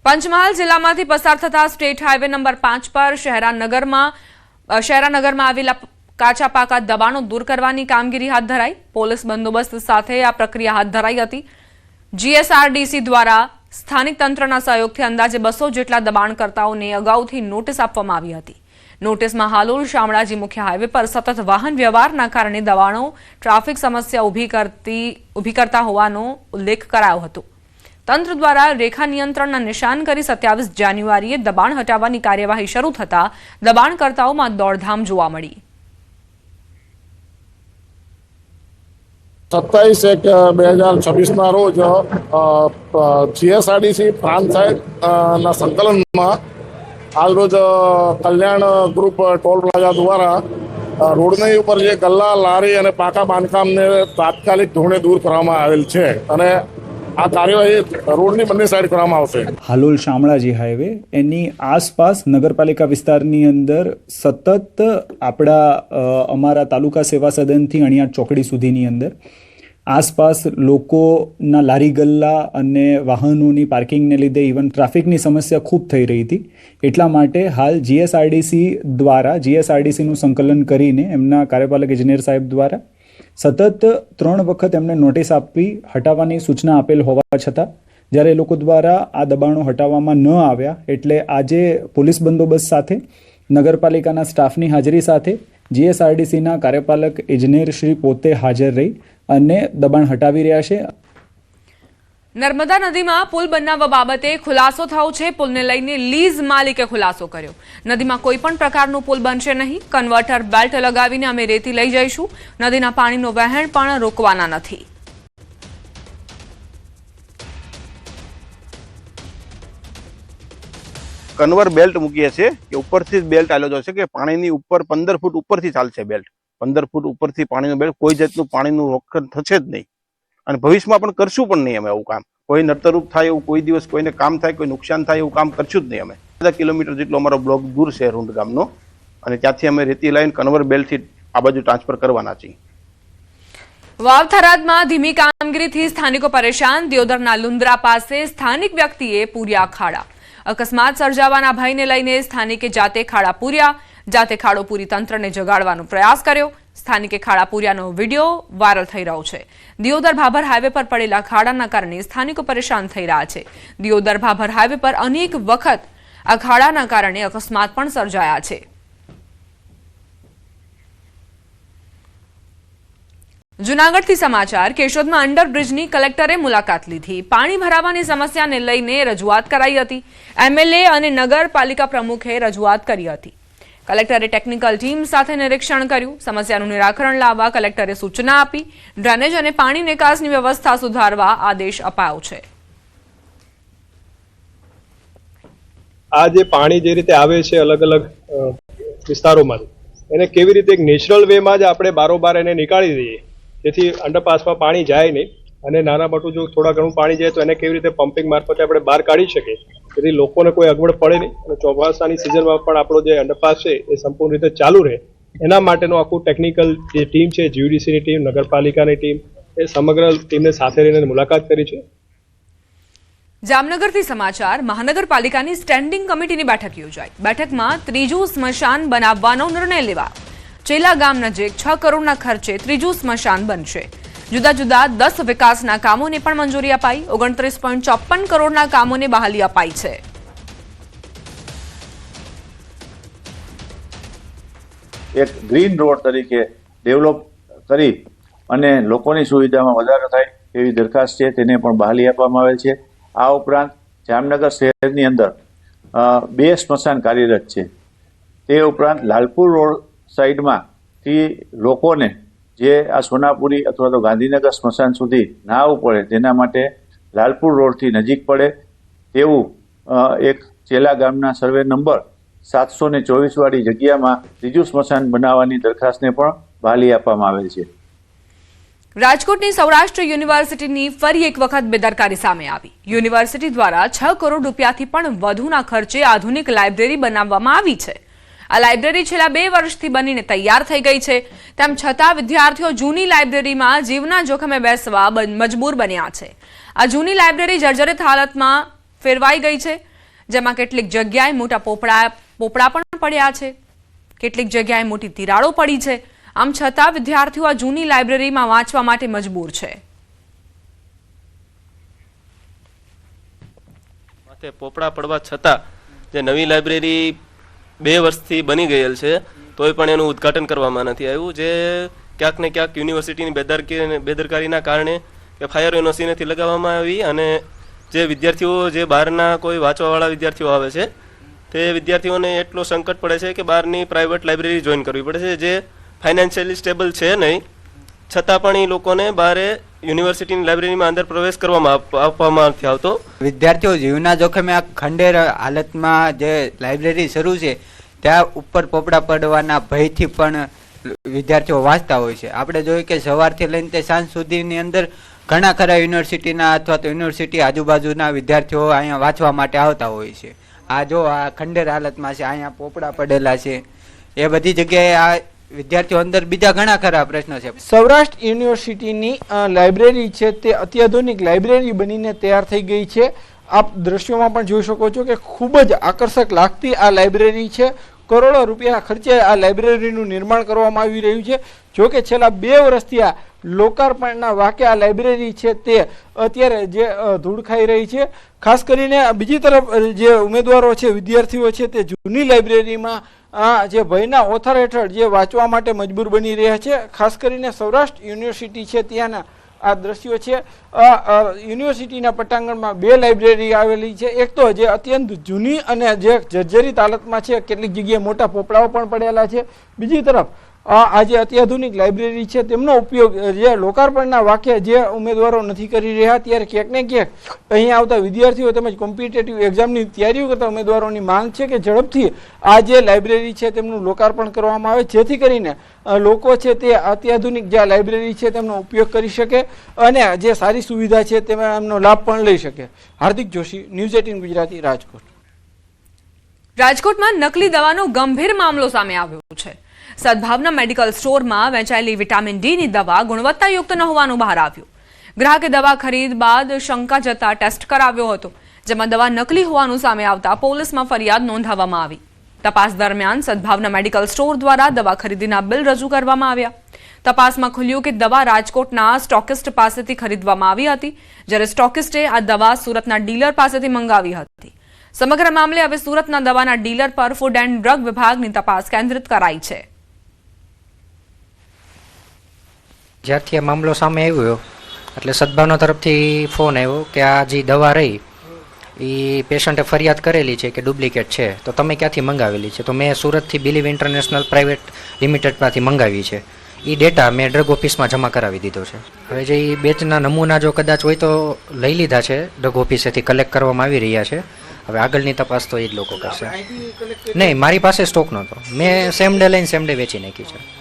પંચમહાલ જિલ્લામાંથી પસાર થતા સ્ટેટ હાઈવે નંબર 5 પર શહેરાનગરમાં આવેલા કાચા પાકા દબાણો દૂર કરવાની કામગીરી હાથ ધરાઈ। પોલીસ બંદોબસ્ત સાથે આ પ્રક્રિયા હાથ ધરાઈ હતી। જીએસઆરડીસી દ્વારા સ્થાનિક તંત્રના સહયોગથી અંદાજે 200 જેટલા દબાણકર્તાઓને અગાઉથી નોટિસ આપવામાં આવી હતી। નોટિસમાં હાલોલ શામળાજી મુખ્ય હાઈવે પર સતત વાહન વ્યવહારના કારણે દબાણો ટ્રાફિક સમસ્યા ઊભી કરતા હોવાનો ઉલ્લેખ કરાયો હતો। તંત્ર દ્વારા રેખા નિયંત્રણના નિશાન કરી 27 જાન્યુઆરીએ દબાણ હટાવવાની કાર્યવાહી શરૂ થતા દબાણકર્તાઓમાં દોડધામ જોવા મળી। 27/1/2026 ના રોજ જીએસઆરડીસી પ્રાંત સાહેબના સંકલનમાં આજ રોજ કલ્યાણ ગ્રુપ ટોલ પ્લાઝા દ્વારા રોડની ઉપર જે ગલ્લા લારી અને પાકા બાંધકામને તાત્કાલિક ધોરણે દૂર કરવામાં આવેલ છે અને આ કાર્યવાહી રોડની બંને સાઈડ કરવામાં આવશે। હાલોલ શામળાજી હાઈવે એની આસપાસ નગરપાલિકા વિસ્તારની અંદર સતત અમારા તાલુકા સેવા સદનથી અણિયાદ ચોકડી સુધીની અંદર આસપાસ લોકોના લારી ગલ્લા અને વાહનોની પાર્કિંગને લીધે ઇવન ટ્રાફિકની સમસ્યા ખૂબ થઈ રહી હતી। એટલા માટે હાલ જીએસઆરડીસી દ્વારા જીએસઆરડીસીનું સંકલન કરીને એમના કાર્યપાલક ઇજનેર સાહેબ દ્વારા સતત 3 વખત એમને નોટિસ આપી હટાવવાની સૂચના આપેલ હોવા છતાં જ્યારે એ લોકો દ્વારા આ દબાણો હટાવવામાં ન આવ્યા એટલે આજે પોલીસ બંદોબસ્ત સાથે નગરપાલિકાના સ્ટાફની હાજરી સાથે જીએસઆરડીસીના કાર્યપાલક ઇજનેર શ્રી પોતે હાજર રહી અને દબાણ હટાવી રહ્યા છે। નર્મદા નદીમાં પુલ બનાવવા બાબતે ખુલાસો થયો છે। પુલને લઈને લીઝ માલિકે ખુલાસો કર્યો। નદીમાં કોઈ પણ પ્રકારનું પુલ બનશે નહીં। કન્વર્ટર બેલ્ટ લગાવીને અમે રેતી લઈ જઈશું। નદીના પાણીનો વહેણ પણ રોકવાના નથી। કન્વર બેલ્ટ મૂકીએ છીએ કે ઉપરથી બેલ્ટ આવેલો છે કે પાણીની ઉપર 15 ફૂટ ઉપરથી ચાલશે બેલ્ટ। 15 ફૂટ ઉપરથી પાણીનો બેલ્ટ, કોઈ જાતનું પાણીનું રોકડ થશે જ નહીં અને ભવિષ્યમાં પણ કરશું પણ નહીં અમે એવું કામ। કોઈ નર્તરૂપ થાય એવું કોઈ દિવસ કોઈને કામ થાય કોઈ નુકસાન થાય એવું કામ કરશું જ નહીં અમે। 10 કિલોમીટર જેટલો અમારો બ્લોક દૂર છે રૂંડ ગામનો અને ત્યાંથી અમે રેતી લાઈન કન્વર બેલ્ટથી આ બાજુ ટ્રાન્સફર કરવાના છીએ। વાવ થરાદમાં ધીમી કામગીરીથી સ્થાનિકો પરેશાન। દિયોદરના લુંદ્રા પાસે સ્થાનિક વ્યક્તિએ પૂર્યા ખાડા। અકસ્માત સર્જાવાના ભયને લઈને સ્થાનિકે જાતે ખાડા પૂર્યા। જાતે ખાડો પૂરી તંત્રને જગાડવાનો પ્રયાસ કર્યો। સ્થાનિકે ખાડા પૂર્યાનો વિડીયો વાયરલ થઈ રહ્યો છે। દિયોદર ભાભર હાઈવે પર પડેલા ખાડાના કારણે સ્થાનિકો પરેશાન થઈ રહ્યા છે। દિયોદર ભાભર હાઈવે પર અનેક વખત આ ખાડાના કારણે અકસ્માત પણ સર્જાયા છે। જૂનાગઢથી સમાચાર। કેશોદમાં અંડરબ્રિજની કલેક્ટરે મુલાકાત લીધી। પાણી ભરાવાની સમસ્યાને લઈને રજૂઆત કરાઈ હતી। એમએલએ અને નગરપાલિકા પ્રમુખે રજૂઆત કરી હતી। કલેક્ટરે ટેકનિકલ ટીમ સાથે નિરીક્ષણ કર્યું। સમસ્યાનું નિરાકરણ લાવવા કલેક્ટરે સૂચના આપી। ડ્રેનેજ અને પાણી નિકાસની વ્યવસ્થા સુધારવા આદેશ અપાયો છે। આ જે પાણી જે રીતે આવે છે અલગ અલગ વિસ્તારોમાં એને કેવી રીતે એક નેચરલ વેમાં જ આપણે બારોબાર એને નીકાળી દઈએ જેથી અંડરપાસમાં પાણી જાય નહીં અને નાના મોટું જો થોડા ઘણું પાણી જાય તો એને કેવી રીતે પમ્પિંગ મારફતે આપણે બહાર કાઢી શકીએ જેથી લોકોને કોઈ અગવડ પડે નહીં અને ચોમાસાની સિઝનમાં પણ આપણો જે અંડરપાસ છે એ સંપૂર્ણ રીતે ચાલુ રહે એના માટેનું આખું ટેકનિકલ જે ટીમ છે જીયુડીસીની ટીમ નગરપાલિકાની ટીમ એ સમગ્ર ટીમને સાથે રહીને મુલાકાત કરી છે। જામનગરથી સમાચાર। મહાનગરપાલિકાની સ્ટેન્ડિંગ કમિટીની બેઠક યોજાઈ। બેઠકમાં ત્રીજું સ્મશાન બનાવવાનો નિર્ણય લેવાયો। ચેલા ગામ નજીક 6 કરોડના ખર્ચે ત્રીજું સ્મશાન બનશે। જુદા જુદા 10 વિકાસના કામોને પણ મંજૂરી અપાઈ। 29.54 કરોડના કામોને બહાલી અપાઈ છે। એક ગ્રીન રોડ તરીકે ડેવલપ કરી અને લોકોની સુવિધામાં વધારો થાય એવી દરખાસ્ત છે તેને પણ બહાલી આપવામાં આવેલ છે। આ ઉપરાંત જામનગર શહેરની અંદર 2 સ્મશાન કાર્યરત છે। તે ઉપરાંત લાલપુર રોડ સાઈડમાંથી લોકોને જે આ સોનાપુરી અથવા તો ગાંધીનગર સ્મશાન સુધી ના આવવું પડે તેના માટે લાલપુર રોડથી નજીક પડે તેવું એક ચેલા ગામના સર્વે નંબર 724 વાળી જગ્યામાં ત્રીજું સ્મશાન બનાવવાની દરખાસ્તને પણ બહાલી આપવામાં આવેલ છે। રાજકોટની સૌરાષ્ટ્ર યુનિવર્સિટીની ફરી એક વખત બેદરકારી સામે આવી। યુનિવર્સિટી દ્વારા 6 કરોડ રૂપિયાથી પણ વધુના ખર્ચે આધુનિક લાઇબ્રેરી બનાવવામાં આવી છે। આ લાઇબ્રેરી છેલ્લા 2 વર્ષથી બનીને તૈયાર થઈ ગઈ છે। તેમ છતાં વિદ્યાર્થીઓ જૂની લાઇબ્રેરીમાં જીવના જોખમે બેસવા મજબૂર બન્યા છે। આ જૂની લાઇબ્રેરી જર્જરિત હાલતમાં ફેરવાઈ ગઈ છે। જેમાં કેટલીક જગ્યાએ મોટા પોપડા પણ પડ્યા છે, કેટલીક જગ્યાએ મોટી તિરાડો પડી છે. આમ છતાં વિદ્યાર્થીઓ આ જૂની લાઇબ્રેરીમાં વાંચવા માટે મજબૂર છે. માથે પોપડા પડવા છતાં જે નવી લાઇબ્રેરી 2 વર્ષથી બની ગયેલ છે તોય પણ એનું ઉદ્ઘાટન કરવામાં નથી આવ્યું, જે ક્યાંક ને ક્યાંક યુનિવર્સિટીની બેદરકારીના કારણે કે ફાયર એનઓસી નથી લગાવવામાં આવી અને જે વિદ્યાર્થીઓ જે બહારના કોઈ વાંચવાવાળા વિદ્યાર્થીઓ આવે છે તે વિદ્યાર્થીઓને એટલો સંકટ પડે છે કે બહારની પ્રાઇવેટ લાઇબ્રેરી જોઈન કરવી પડે છે, જે ફાઇનાન્શિયલી સ્ટેબલ છે નહીં, છતાં પણ એ લોકોને બહારે યુનિવર્સિટીની લાઇબ્રેરીમાં અંદર પ્રવેશ કરવામાં આપવામાં નથી આવતો. વિદ્યાર્થીઓ જીવના જોખમે આ ખંડેર હાલતમાં જે લાઇબ્રેરી શરૂ છે ત્યાં ઉપર પોપડા પડવાના ભયથી પણ વિદ્યાર્થીઓ વાંચતા હોય છે. આપણે જોયું કે સવારથી લઈને તે સાંજ સુધીની અંદર ઘણા ખરા યુનિવર્સિટીના અથવા તો યુનિવર્સિટી આજુબાજુના વિદ્યાર્થીઓ અહીંયા વાંચવા માટે આવતા હોય છે. આ જો આ ખંડેર હાલતમાં છે, અહીંયા પોપડા પડેલા છે, એ બધી જગ્યાએ આ વિદ્યાર્થીઓ અંદર બીજા ઘણા ખરા પ્રશ્નો છે. સૌરાષ્ટ્ર યુનિવર્સિટીની લાઇબ્રેરી છે તે અત્યાધુનિક લાઇબ્રેરી બનીને તૈયાર થઈ ગઈ છે. આપ દ્રશ્યોમાં પણ જોઈ શકો છો કે ખૂબ જ આકર્ષક લાગતી આ લાઇબ્રેરી છે. કરોડો રૂપિયાના ખર્ચે આ લાઇબ્રેરીનું નિર્માણ કરવામાં આવી રહ્યું છે. જો કે છેલ્લા 2 વર્ષથી આ લોકાર્પણના વાકે આ લાઇબ્રેરી છે તે અત્યારે જે ધૂળ ખાઈ રહી છે. ખાસ કરીને બીજી તરફ જે ઉમેદવારો છે, વિદ્યાર્થીઓ છે, તે જૂની લાઇબ્રેરીમાં જે ભયના ઓથાર હેઠળ જે વાંચવા માટે મજબૂર બની રહ્યા છે. ખાસ કરીને સૌરાષ્ટ્ર યુનિવર્સિટી છે ત્યાંના આ દ્રશ્યો છે. યુનિવર્સિટીના પટાંગણમાં 2 લાઇબ્રેરી આવેલી છે. એક તો જે અત્યંત જૂની અને જે જર્જરિત હાલતમાં છે, કેટલીક જગ્યાએ મોટા પોપડાઓ પણ પડેલા છે. બીજી તરફ આ જે અત્યાધુનિક લાઇબ્રેરી છે તેમનો ઉપયોગ જે લોકાર્પણના વાક્ય જે ઉમેદવારો નથી કરી રહ્યા, ત્યારે ક્યાંક ને ક્યાંક અહીં આવતા વિદ્યાર્થીઓ તેમજ કોમ્પિટેટિવ એક્ઝામની તૈયારીઓ કરતા ઉમેદવારોની માંગ છે કે ઝડપથી આ જે લાઇબ્રેરી છે તેમનું લોકાર્પણ કરવામાં આવે, જેથી કરીને લોકો છે તે અત્યાધુનિક જે લાઇબ્રેરી છે તેમનો ઉપયોગ કરી શકે અને જે સારી સુવિધા છે તેમાં એમનો લાભ પણ લઈ શકે. હાર્દિક જોશી, ન્યૂઝ 18 ગુજરાતી, રાજકોટ. રાજકોટમાં નકલી દવાનો ગંભીર મામલો સામે આવ્યો છે. સદભાવના મેડિકલ સ્ટોરમાં વેચાયેલી વિટામિન ડીની દવા ગુણવત્તાયુક્ત ન હોવાનું બહાર આવ્યું. ગ્રાહકે દવા ખરીદ બાદ શંકા જતા ટેસ્ટ કરાવ્યો હતો, જેમાં દવા નકલી હોવાનું સામે આવતા પોલીસમાં ફરિયાદ નોંધાવવામાં આવી. તપાસ દરમિયાન સદભાવના મેડિકલ સ્ટોર દ્વારા દવા ખરીદીના બિલ રજૂ કરવામાં આવ્યા. તપાસમાં ખુલ્યું કે દવા રાજકોટના સ્ટોકિસ્ટ પાસેથી ખરીદવામાં આવી હતી, જ્યારે સ્ટોકિસ્ટે આ દવા સુરતના ડીલર પાસેથી મંગાવી હતી. સમગ્ર મામલે હવે સુરતના દવાના ડીલર પર ફૂડ એન્ડ ડ્રગ વિભાગની તપાસ કેન્દ્રિત કરાઈ છે. જ્યારથી આ મામલો સામે આવ્યો એટલે સદભાવના તરફથી ફોન આવ્યો કે આ જે દવા રહી એ પેશન્ટે ફરિયાદ કરેલી છે કે ડુપ્લિકેટ છે, તો તમે ક્યાંથી મંગાવેલી છે? તો મેં સુરતથી બિલીવ ઇન્ટરનેશનલ પ્રાઇવેટ લિમિટેડમાંથી મંગાવી છે. એ ડેટા મેં ડ્રગ ઓફિસમાં જમા કરાવી દીધો છે. હવે જે એ બેચના નમૂના જો કદાચ હોય તો લઈ લીધા છે, ડ્રગ ઓફિસેથી કલેક્ટ કરવામાં આવી રહ્યા છે. હવે આગળની તપાસ તો એ જ લોકો કરશે. નહીં, મારી પાસે સ્ટોક નહોતો, મેં સેમ ડે લઈને સેમ ડે વેચી નાખી છે.